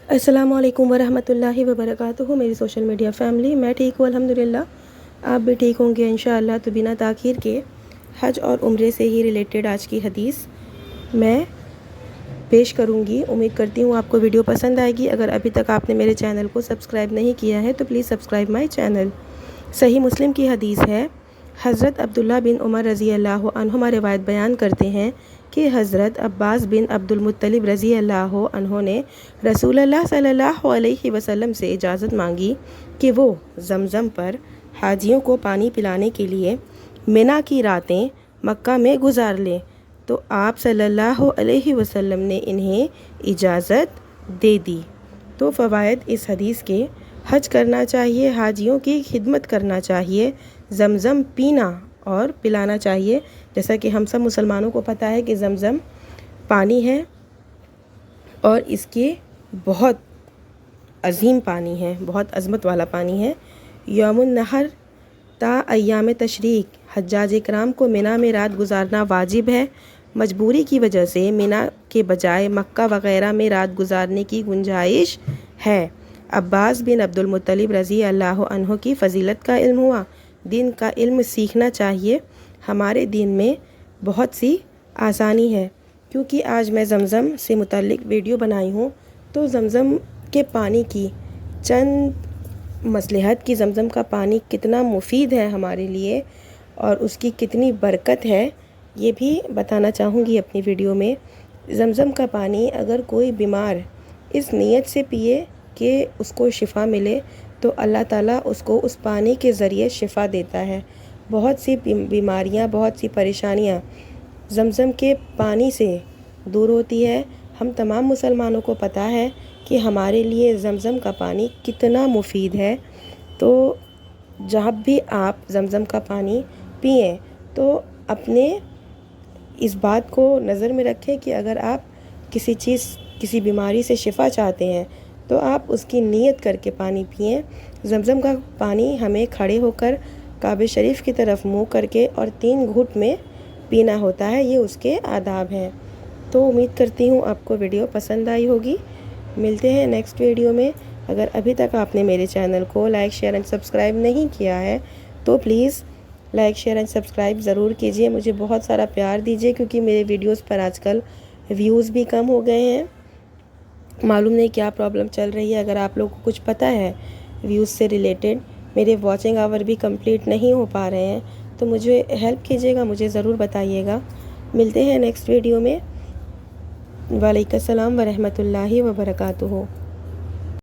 अस्सलाम वालेकुम वरहमतुल्लाहि वबरकातुहू। मेरी सोशल मीडिया फैमिली, मैं ठीक हूँ अल्हम्दुलिल्लाह। आप भी ठीक होंगे इंशाअल्लाह। तो बिना ताख़ीर के हज और उम्रे से ही रिलेटेड आज की हदीस मैं पेश करूँगी। उम्मीद करती हूँ आपको वीडियो पसंद आएगी। अगर अभी तक आपने मेरे चैनल को सब्सक्राइब नहीं किया है तो प्लीज़ सब्सक्राइब माई चैनल। सही मुस्लिम की हदीस है। हज़रत अब्दुल्ला बिन उमर रज़ी अल्लाह अन्हुमा रिवायत बयान करते हैं कि हज़रत अब्बास बिन अब्दुल मुत्तलिब रज़ी अल्लाह अन्हों ने रसूलुल्लाह सल्लल्लाहु अलैहि वसल्लम से इजाज़त मांगी कि वो ज़मज़म पर हाजियों को पानी पिलाने के लिए मिना की रातें मक्का में गुजार लें। तो आप सल्लल्लाहु अलैहि वसल्लम ने इन्हें इजाज़त दे दी। तो फ़वाइद इस हदीस के: हज करना चाहिए, हाजियों की खिदमत करना चाहिए, ज़मज़म पीना और पिलाना चाहिए। जैसा कि हम सब मुसलमानों को पता है कि ज़मज़म पानी है और इसके बहुत अज़ीम पानी है, बहुत अज़मत वाला पानी है। यौमुन नहर ता अय्याम तशरीक हज्जाज इकराम को मिना में रात गुजारना वाजिब है। मजबूरी की वजह से मिना के बजाय मक्का वग़ैरह में रात गुजारने की गुंजाइश है। अब्बास बिन अब्दुल मुत्तलिब रज़ी अल्लाह अन्हो की फ़जीलत का इल्म हुआ। दीन का इल्म सीखना चाहिए। हमारे दीन में बहुत सी आसानी है। क्योंकि आज मैं ज़मज़म से मुतल्लिक वीडियो बनाई हूँ तो ज़मज़म के पानी की चंद मसलहत की ज़मज़म का पानी कितना मुफीद है हमारे लिए और उसकी कितनी बरकत है ये भी बताना चाहूँगी अपनी वीडियो में। ज़मज़म का पानी अगर कोई बीमार इस नीयत से पिए कि उसको शिफ़ा मिले तो अल्लाह ताला उसको उस पानी के ज़रिए शिफ़ा देता है। बहुत सी बीमारियाँ, बहुत सी परेशानियाँ ज़मज़म के पानी से दूर होती है। हम तमाम मुसलमानों को पता है कि हमारे लिए ज़मज़म का पानी कितना मुफीद है। तो जब भी आप ज़मज़म का पानी पिएं तो अपने इस बात को नज़र में रखें कि अगर आप किसी बीमारी से शिफ़ा चाहते हैं तो आप उसकी नीयत करके पानी पिएं। ज़मज़म का पानी हमें खड़े होकर काबे शरीफ की तरफ मुँह करके और 3 घूंट में पीना होता है। ये उसके आदाब हैं। तो उम्मीद करती हूँ आपको वीडियो पसंद आई होगी। मिलते हैं नेक्स्ट वीडियो में। अगर अभी तक आपने मेरे चैनल को लाइक, शेयर एंड सब्सक्राइब नहीं किया है तो please like, share and subscribe ज़रूर कीजिए। मुझे बहुत सारा प्यार दीजिए क्योंकि मेरे वीडियोस पर आजकल व्यूज़ भी कम हो गए हैं। मालूम नहीं क्या प्रॉब्लम चल रही है। अगर आप लोगों को कुछ पता है व्यूज़ से रिलेटेड, मेरे वॉचिंग आवर भी कंप्लीट नहीं हो पा रहे हैं तो मुझे हेल्प कीजिएगा, मुझे ज़रूर बताइएगा। मिलते हैं नेक्स्ट वीडियो में। वालेकुम अस्सलाम वरहमतुल्लाहि वबरकातुहू।